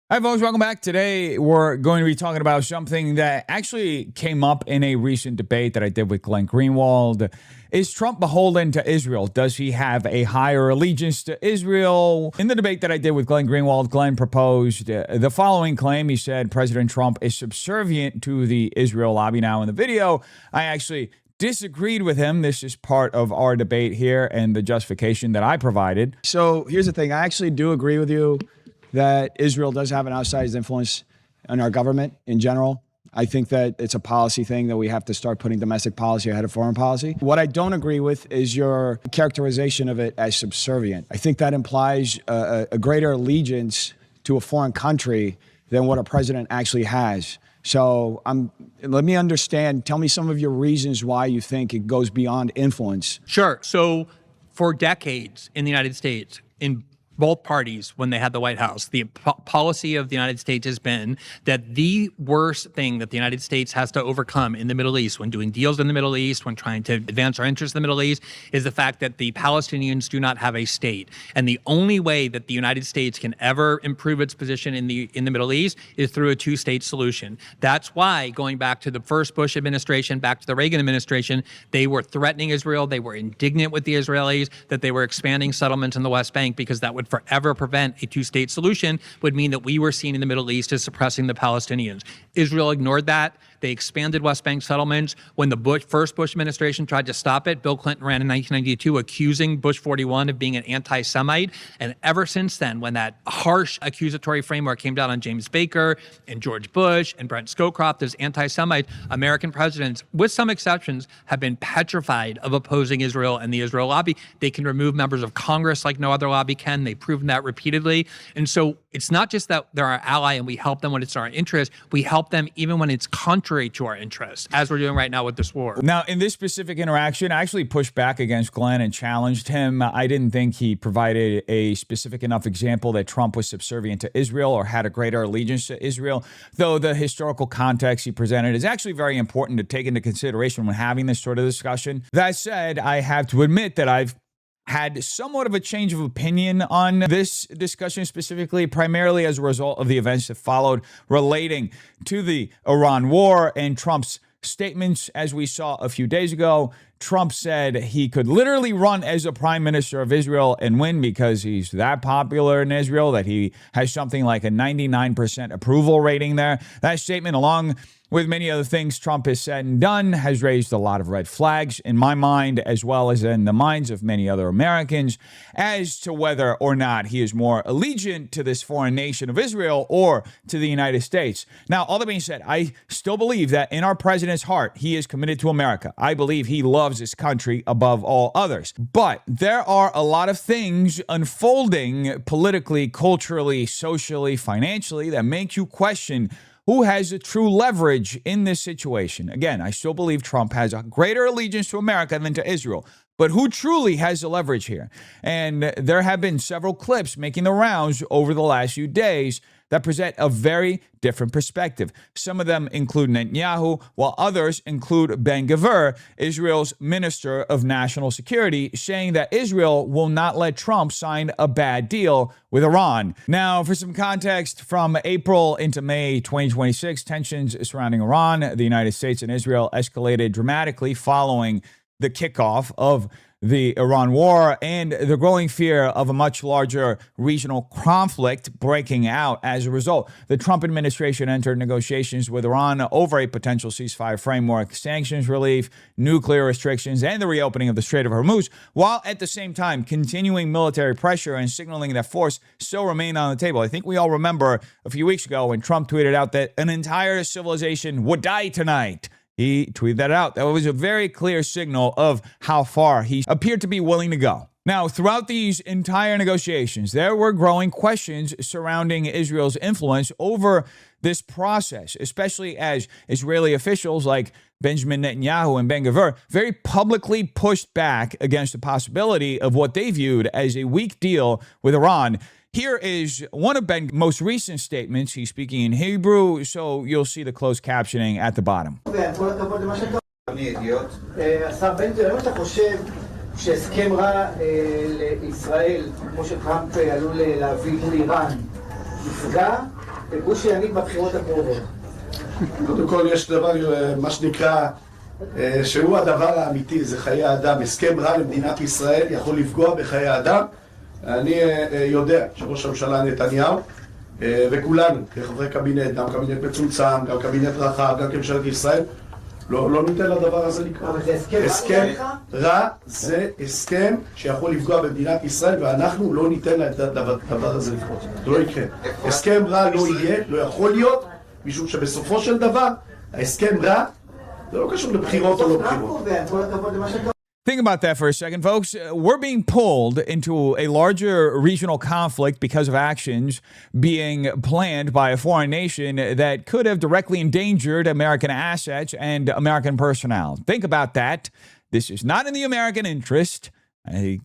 Hi, folks. Welcome back. Today, we're going to be talking about something that actually came up in a recent debate that I did with Glenn Greenwald. Is Trump beholden to Israel? Does he have a higher allegiance to Israel? In the debate that I did with Glenn Greenwald, Glenn proposed the following claim. He said President Trump is subservient to the Israel lobby. Now, in the video, I actually disagreed with him. This is part of our debate here and the justification that I provided. So here's the thing. I actually do agree with you that Israel does have an outsized influence on our government in general. I think that it's a policy thing that we have to start putting domestic policy ahead of foreign policy. What I don't agree with is your characterization of it as subservient. I think that implies a greater allegiance to a foreign country than what a president actually has. So let me understand. Tell me some of your reasons why you think it goes beyond influence. Sure. So for decades in the United States, in both parties, when they had the White House, the policy of the United States has been that the worst thing that the United States has to overcome in the Middle East, when doing deals in the Middle East, when trying to advance our interests in the Middle East, is the fact that the Palestinians do not have a state. And the only way that the United States can ever improve its position in the Middle East is through a two-state solution. That's why, going back to the first Bush administration, back to the Reagan administration, they were threatening Israel. They were indignant with the Israelis that they were expanding settlements in the West Bank, because that would forever prevent a two-state solution, would mean that we were seen in the Middle East as suppressing the Palestinians. Israel ignored that. They expanded West Bank settlements. When the first Bush administration tried to stop it, Bill Clinton ran in 1992 accusing Bush 41 of being an anti-Semite. And ever since then, when that harsh accusatory framework came down on James Baker and George Bush and Brent Scowcroft as anti-Semites, American presidents, with some exceptions, have been petrified of opposing Israel and the Israel lobby. They can remove members of Congress like no other lobby can. They've proven that repeatedly. And so it's not just that they're our ally and we help them when it's our interest. We help them even when it's contrary to our interests, as we're doing right now with this war. Now, in this specific interaction, I actually pushed back against Glenn and challenged him. I didn't think he provided a specific enough example that Trump was subservient to Israel or had a greater allegiance to Israel, though the historical context he presented is actually very important to take into consideration when having this sort of discussion. That said, I have to admit that I've had somewhat of a change of opinion on this discussion, specifically, primarily as a result of the events that followed relating to the Iran war and Trump's statements. As we saw a few days ago, Trump said he could literally run as a prime minister of Israel and win because he's that popular in Israel that he has something like a 99% approval rating there. That statement, along with many other things Trump has said and done, has raised a lot of red flags in my mind, as well as in the minds of many other Americans, as to whether or not he is more allegiant to this foreign nation of Israel or to the United States. Now, all that being said, I still believe that in our president's heart, he is committed to America. I believe he loves his country above all others. But there are a lot of things unfolding politically, culturally, socially, financially that make you question who has the true leverage in this situation. Again, I still believe Trump has a greater allegiance to America than to Israel. But who truly has the leverage here? And there have been several clips making the rounds over the last few days that present a very different perspective. Some of them include Netanyahu, while others include Ben Gvir, Israel's Minister of National Security, saying that Israel will not let Trump sign a bad deal with Iran. Now, for some context, from April into May 2026, tensions surrounding Iran, the United States, and Israel escalated dramatically following the kickoff of the Iran war and the growing fear of a much larger regional conflict breaking out as a result. The Trump administration entered negotiations with Iran over a potential ceasefire framework, sanctions relief, nuclear restrictions, and the reopening of the Strait of Hormuz, while at the same time continuing military pressure and signaling that force still remained on the table. I think we all remember a few weeks ago when Trump tweeted out that an entire civilization would die tonight. He tweeted that out. That was a very clear signal of how far he appeared to be willing to go. Now, throughout these entire negotiations, there were growing questions surrounding Israel's influence over this process, especially as Israeli officials like Benjamin Netanyahu and Ben Gvir very publicly pushed back against the possibility of what they viewed as a weak deal with Iran. Here is one of Ben's most recent statements. He's speaking in Hebrew, so you'll see the closed captioning at the bottom. השר בן גביר, האם אתה חושב שהסכם רע לישראל, כמו שטראמפ עלול להביא מול איראן, יפגע גוש הימין בבחירות הקרובות? קודם כל יש דבר, מה שנקרא, שהוא הדבר האמיתי, זה חיי האדם. הסכם רע למדינת ישראל יכול לפגוע בחיי האדם. אני יודע שראש הממשלה נתניהו וכולנו כחברי קבינט, גם קבינט מצומצם, גם קבינט רחב, גם כממשלת ישראל, לא ניתן לדבר הזה לקרות. אבל זה הסכם רע, זה הסכם שיכול לפגוע במדינת ישראל, ואנחנו לא ניתן לדבר הזה לקרות. זה לא יקרה. הסכם רע לא יהיה, לא יכול להיות, משום שבסופו של דבר, ההסכם רע, זה לא קשור לבחירות או לא בחירות. Think about that for a second, folks. We're being pulled into a larger regional conflict because of actions being planned by a foreign nation that could have directly endangered American assets and American personnel. Think about that. This is not in the American interest. I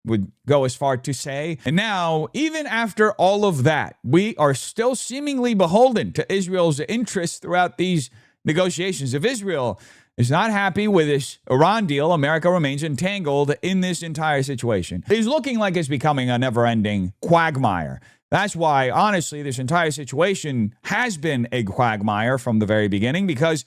would go as far to say. And now, even after all of that, we are still seemingly beholden to Israel's interests throughout these negotiations. If Israel is not happy with this Iran deal, America remains entangled in this entire situation. It's looking like it's becoming a never-ending quagmire. That's why, honestly, this entire situation has been a quagmire from the very beginning, because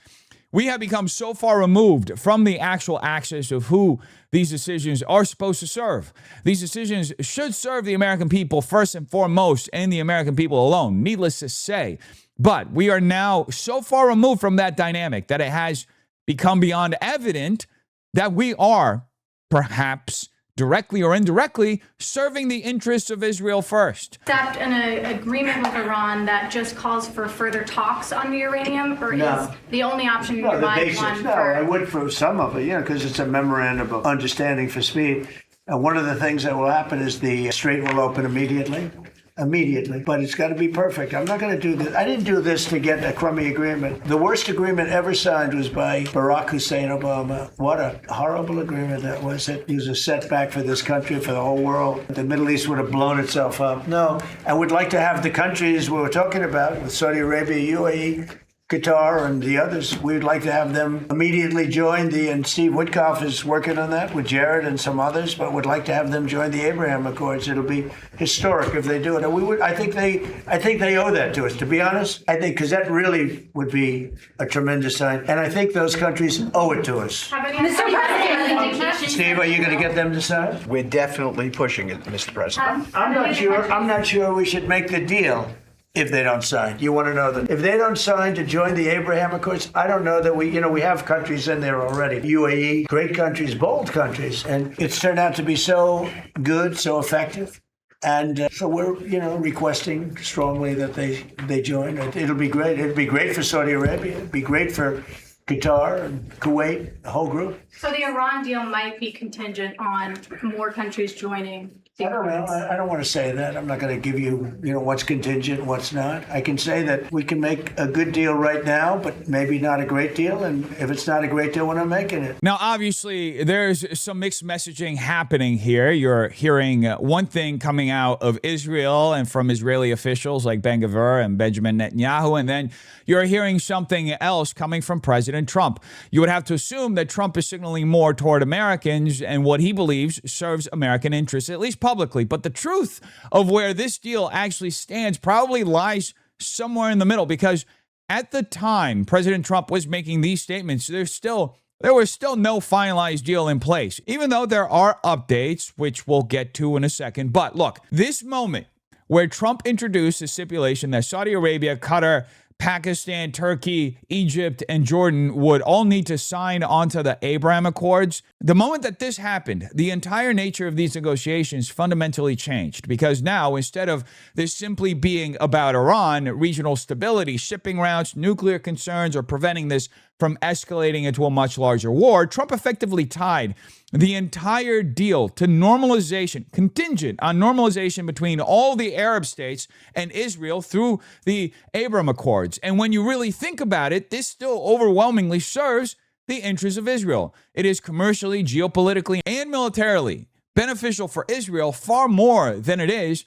we have become so far removed from the actual axis of who these decisions are supposed to serve. These decisions should serve the American people first and foremost, and the American people alone, needless to say. But we are now so far removed from that dynamic that it has become beyond evident that we are, perhaps directly or indirectly, serving the interests of Israel first. Accept an agreement with Iran that just calls for further talks on the uranium, or is the only option you provide one? I would for some of it, because it's a memorandum of understanding for speed. And one of the things that will happen is the strait will open immediately, but it's got to be perfect. I'm not going to do this. I didn't do this to get a crummy agreement. The worst agreement ever signed was by Barack Hussein Obama. What a horrible agreement that was. It was a setback for this country, for the whole world. The Middle East would have blown itself up. No, I would like to have the countries we were talking about, with Saudi Arabia, UAE, Qatar, and the others, we'd like to have them immediately join and Steve Witkoff is working on that with Jared and some others, but would like to have them join the Abraham Accords. It'll be historic if they do it. And I think they owe that to us, to be honest. I think, because that really would be a tremendous sign. And I think those countries owe it to us. Mr. President, Steve, are you going to get them to sign? We're definitely pushing it, Mr. President. I'm not sure we should make the deal if they don't sign. You want to know that if they don't sign to join the Abraham Accords, I don't know that we have countries in there already. UAE, great countries, bold countries. And it's turned out to be so good, so effective. And so we're, requesting strongly that they join. It'll be great. It'll be great for Saudi Arabia. It'll be great for Qatar and Kuwait, the whole group. so the Iran deal might be contingent on more countries joining. I don't know. I don't want to say that. I'm not going to give you, what's contingent, what's not. I can say that we can make a good deal right now, but maybe not a great deal. And if it's not a great deal, we're not making it. Now, obviously, there's some mixed messaging happening here. You're hearing one thing coming out of Israel and from Israeli officials like Ben Gvir and Benjamin Netanyahu, and then you're hearing something else coming from President Trump. You would have to assume that Trump is signaling more toward Americans and what he believes serves American interests, at least publicly. But the truth of where this deal actually stands probably lies somewhere in the middle, because at the time President Trump was making these statements, there was still no finalized deal in place, even though there are updates, which we'll get to in a second. But look, this moment where Trump introduced a stipulation that Saudi Arabia, Qatar, Pakistan, Turkey, Egypt, and Jordan would all need to sign onto the Abraham Accords. The moment that this happened, the entire nature of these negotiations fundamentally changed, because now, instead of this simply being about Iran, regional stability, shipping routes, nuclear concerns, or preventing this from escalating into a much larger war, Trump effectively tied the entire deal to normalization, contingent on normalization between all the Arab states and Israel through the Abraham Accords. And when you really think about it, this still overwhelmingly serves the interests of Israel. It is commercially, geopolitically, and militarily beneficial for Israel far more than it is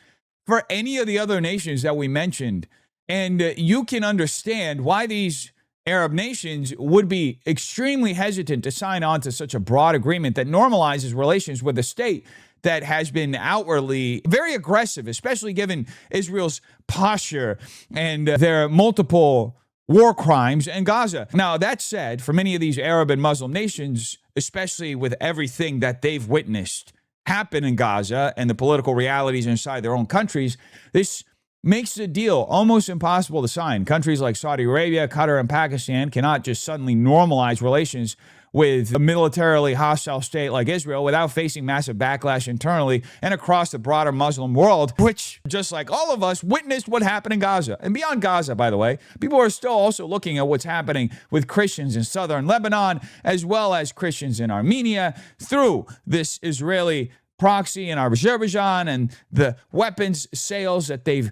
for any of the other nations that we mentioned. And you can understand why these Arab nations would be extremely hesitant to sign on to such a broad agreement that normalizes relations with a state that has been outwardly very aggressive, especially given Israel's posture and their multiple war crimes in Gaza. Now, that said, for many of these Arab and Muslim nations, especially with everything that they've witnessed happen in Gaza and the political realities inside their own countries, this makes the deal almost impossible to sign. Countries like Saudi Arabia, Qatar, and Pakistan cannot just suddenly normalize relations with a militarily hostile state like Israel without facing massive backlash internally and across the broader Muslim world, which, just like all of us, witnessed what happened in Gaza. And beyond Gaza, by the way, people are still also looking at what's happening with Christians in southern Lebanon, as well as Christians in Armenia, through this Israeli proxy in Azerbaijan and the weapons sales that they've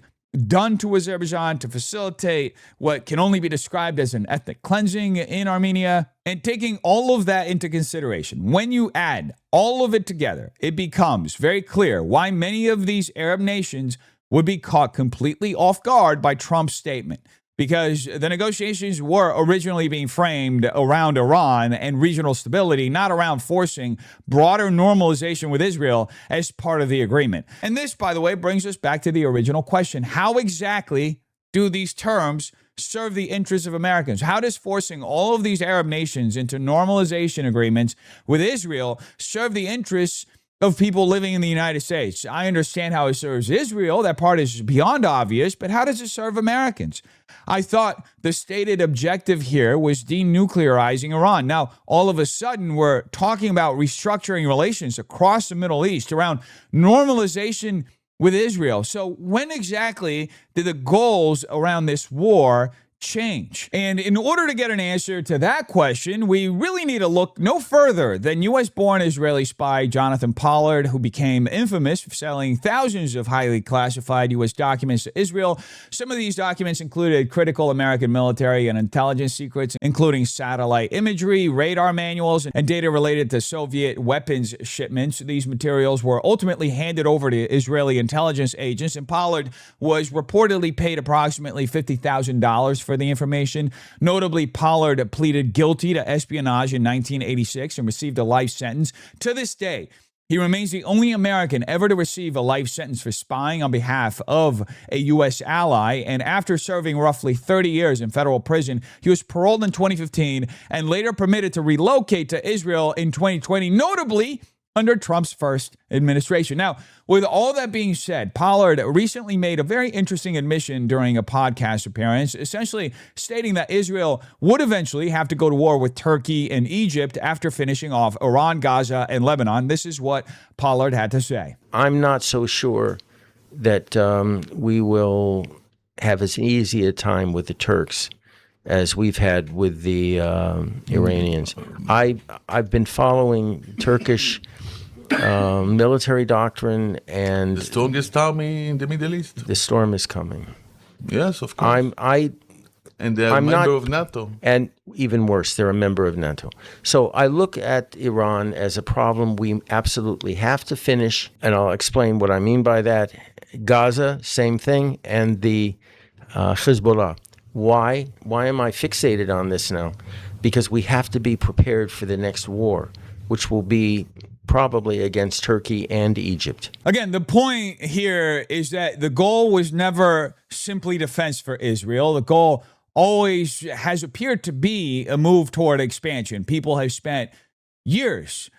done to Azerbaijan to facilitate what can only be described as an ethnic cleansing in Armenia. And taking all of that into consideration, when you add all of it together, it becomes very clear why many of these Arab nations would be caught completely off guard by Trump's statement. Because the negotiations were originally being framed around Iran and regional stability, not around forcing broader normalization with Israel as part of the agreement. And this, by the way, brings us back to the original question. How exactly do these terms serve the interests of Americans? How does forcing all of these Arab nations into normalization agreements with Israel serve the interests of people living in the United States? I understand how it serves Israel. That part is beyond obvious, but how does it serve Americans? I thought the stated objective here was denuclearizing Iran. Now, all of a sudden, we're talking about restructuring relations across the Middle East around normalization with Israel. So when exactly did the goals around this war change? And in order to get an answer to that question, we really need to look no further than U.S.-born Israeli spy Jonathan Pollard, who became infamous for selling thousands of highly classified U.S. documents to Israel. Some of these documents included critical American military and intelligence secrets, including satellite imagery, radar manuals, and data related to Soviet weapons shipments. These materials were ultimately handed over to Israeli intelligence agents, and Pollard was reportedly paid approximately $50,000 for the information. Notably, Pollard pleaded guilty to espionage in 1986 and received a life sentence. To this day, he remains the only American ever to receive a life sentence for spying on behalf of a U.S. ally. And after serving roughly 30 years in federal prison, he was paroled in 2015 and later permitted to relocate to Israel in 2020, notably under Trump's first administration. Now, with all that being said, Pollard recently made a very interesting admission during a podcast appearance, essentially stating that Israel would eventually have to go to war with Turkey and Egypt after finishing off Iran, Gaza, and Lebanon. This is what Pollard had to say. I'm not so sure that we will have as easy a time with the Turks as we've had with the Iranians. I've been following Turkish military doctrine, and the strongest army in the Middle East. The storm is coming. Yes, of course. And they're a member of NATO. And even worse, they're a member of NATO. So I look at Iran as a problem we absolutely have to finish, and I'll explain what I mean by that. Gaza, same thing, and the Hezbollah. Why? Why am I fixated on this now? Because we have to be prepared for the next war, which will be probably against Turkey and Egypt. Again, the point here is that the goal was never simply defense for Israel. The goal always has appeared to be a move toward expansion. People have spent years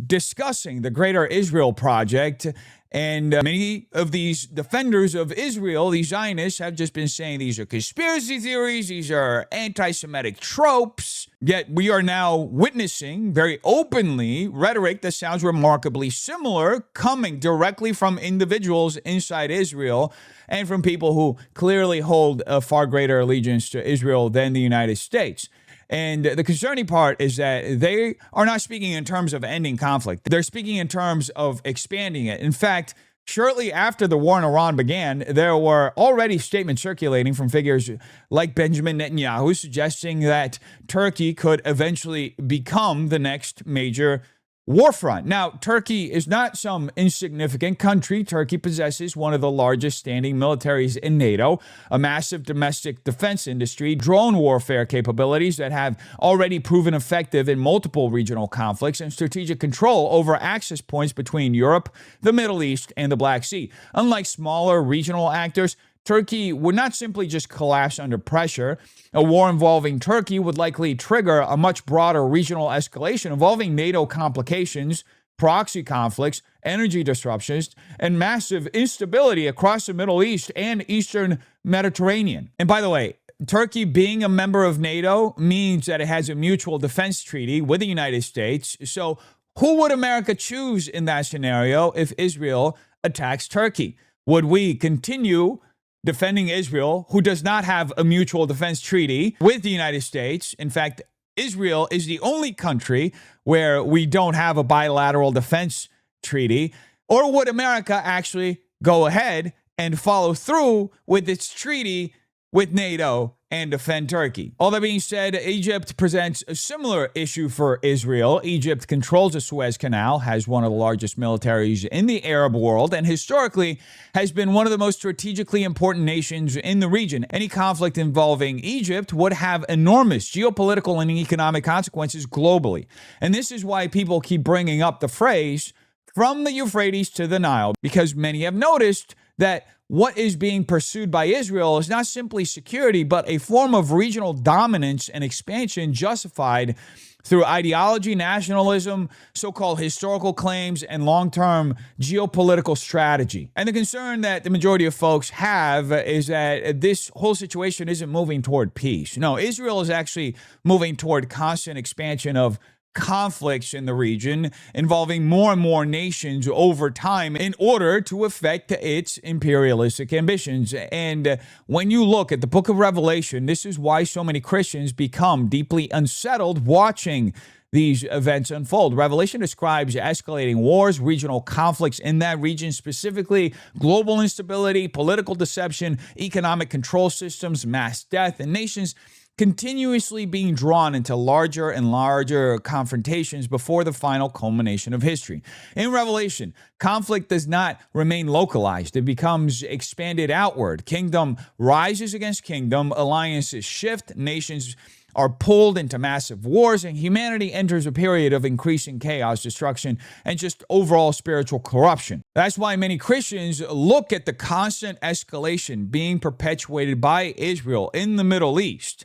discussing the Greater Israel Project, and many of these defenders of Israel, these Zionists, have just been saying these are conspiracy theories, these are anti-Semitic tropes. Yet we are now witnessing very openly rhetoric that sounds remarkably similar coming directly from individuals inside Israel and from people who clearly hold a far greater allegiance to Israel than the United States. And the concerning part is that they are not speaking in terms of ending conflict. They're speaking in terms of expanding it. In fact, shortly after the war in Iran began, there were already statements circulating from figures like Benjamin Netanyahu suggesting that Turkey could eventually become the next major war front. Now, Turkey is not some insignificant country. Turkey possesses one of the largest standing militaries in NATO, a massive domestic defense industry, drone warfare capabilities that have already proven effective in multiple regional conflicts, and strategic control over access points between Europe, the Middle East, and the Black Sea. Unlike smaller regional actors, Turkey would not simply just collapse under pressure. A war involving Turkey would likely trigger a much broader regional escalation involving NATO complications, proxy conflicts, energy disruptions, and massive instability across the Middle East and Eastern Mediterranean. And by the way, Turkey being a member of NATO means that it has a mutual defense treaty with the United States. So who would America choose in that scenario if Israel attacks Turkey? Would we continue defending Israel, who does not have a mutual defense treaty with the United States? In fact, Israel is the only country where we don't have a bilateral defense treaty. Or would America actually go ahead and follow through with its treaty with NATO and defend Turkey? All that being said, Egypt presents a similar issue for Israel. Egypt controls the Suez Canal, has one of the largest militaries in the Arab world, and historically has been one of the most strategically important nations in the region. Any conflict involving Egypt would have enormous geopolitical and economic consequences globally. And this is why people keep bringing up the phrase, from the Euphrates to the Nile, because many have noticed that what is being pursued by Israel is not simply security, but a form of regional dominance and expansion justified through ideology, nationalism, so-called historical claims, and long-term geopolitical strategy. And the concern that the majority of folks have is that this whole situation isn't moving toward peace. No, Israel is actually moving toward constant expansion of conflicts in the region involving more and more nations over time in order to effect its imperialistic ambitions. And when you look at the book of Revelation, this is why so many Christians become deeply unsettled watching these events unfold. Revelation describes escalating wars, regional conflicts in that region, specifically global instability, political deception, economic control systems, mass death, and nations continuously being drawn into larger and larger confrontations before the final culmination of history. In Revelation, conflict does not remain localized. It becomes expanded outward. Kingdom rises against kingdom, alliances shift, nations are pulled into massive wars, and humanity enters a period of increasing chaos, destruction, and just overall spiritual corruption. That's why many Christians look at the constant escalation being perpetuated by Israel in the Middle East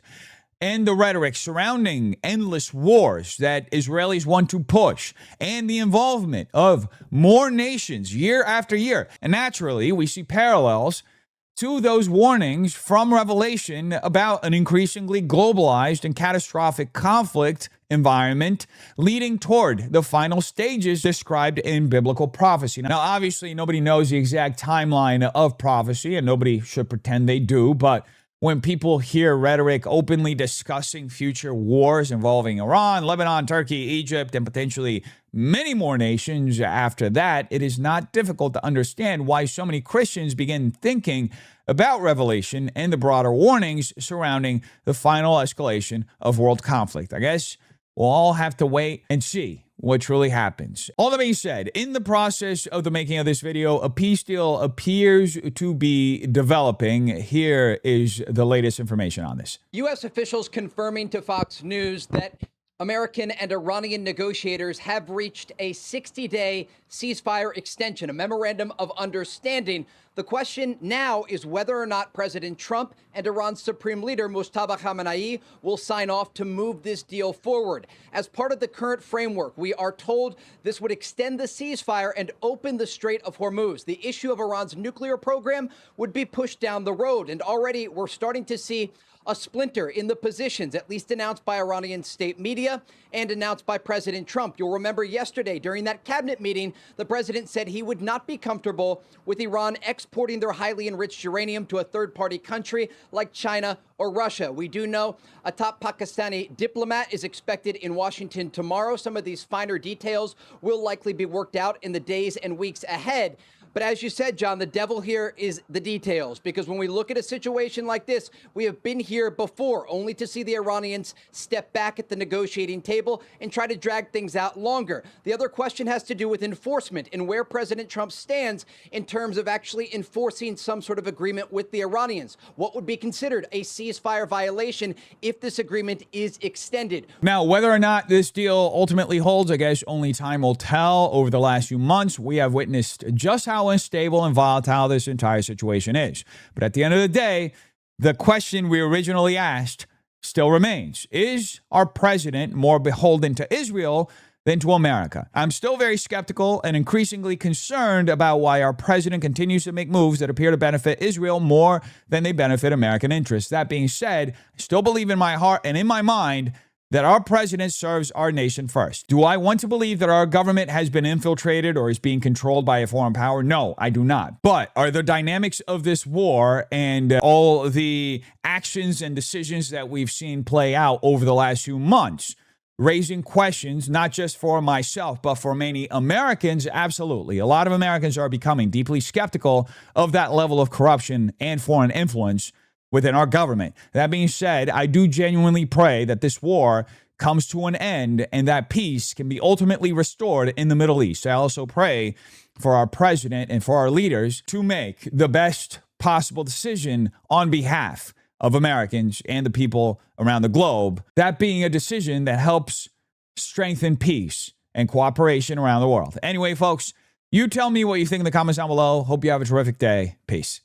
and the rhetoric surrounding endless wars that Israelis want to push, and the involvement of more nations year after year. And naturally, we see parallels to those warnings from Revelation about an increasingly globalized and catastrophic conflict environment leading toward the final stages described in biblical prophecy. Now, obviously, nobody knows the exact timeline of prophecy, and nobody should pretend they do, but when people hear rhetoric openly discussing future wars involving Iran, Lebanon, Turkey, Egypt, and potentially many more nations after that, it is not difficult to understand why so many Christians begin thinking about Revelation and the broader warnings surrounding the final escalation of world conflict. I guess we'll all have to wait and see what truly happens. All that being said, in the process of the making of this video, a peace deal appears to be developing. Here is the latest information on this. U.S. officials confirming to Fox News that American and Iranian negotiators have reached a 60-day ceasefire extension, a memorandum of understanding. The question now is whether or not President Trump and Iran's supreme leader, Mustafa Khamenei, will sign off to move this deal forward. As part of the current framework, we are told this would extend the ceasefire and open the Strait of Hormuz. The issue of Iran's nuclear program would be pushed down the road. And already we're starting to see a splinter in the positions, at least announced by Iranian state media and announced by President Trump. You'll remember yesterday during that cabinet meeting, the president said he would not be comfortable with Iran exporting their highly enriched uranium to a third-party country like China or Russia. We do know a top Pakistani diplomat is expected in Washington tomorrow. Some of these finer details will likely be worked out in the days and weeks ahead. But as you said, John, the devil here is the details, because when we look at a situation like this, we have been here before, only to see the Iranians step back at the negotiating table and try to drag things out longer. The other question has to do with enforcement and where President Trump stands in terms of actually enforcing some sort of agreement with the Iranians. What would be considered a ceasefire violation if this agreement is extended? Now, whether or not this deal ultimately holds, I guess only time will tell. Over the last few months, we have witnessed just how unstable and volatile this entire situation is. But at the end of the day, the question we originally asked still remains. Is our president more beholden to Israel than to America? I'm still very skeptical and increasingly concerned about why our president continues to make moves that appear to benefit Israel more than they benefit American interests. That being said, I still believe in my heart and in my mind that our president serves our nation first. Do I want to believe that our government has been infiltrated or is being controlled by a foreign power? No, I do not. But are the dynamics of this war and all the actions and decisions that we've seen play out over the last few months raising questions, not just for myself, but for many Americans? Absolutely. A lot of Americans are becoming deeply skeptical of that level of corruption and foreign influence within our government. That being said, I do genuinely pray that this war comes to an end and that peace can be ultimately restored in the Middle East. I also pray for our president and for our leaders to make the best possible decision on behalf of Americans and the people around the globe, that being a decision that helps strengthen peace and cooperation around the world. Anyway, folks, you tell me what you think in the comments down below. Hope you have a terrific day. Peace.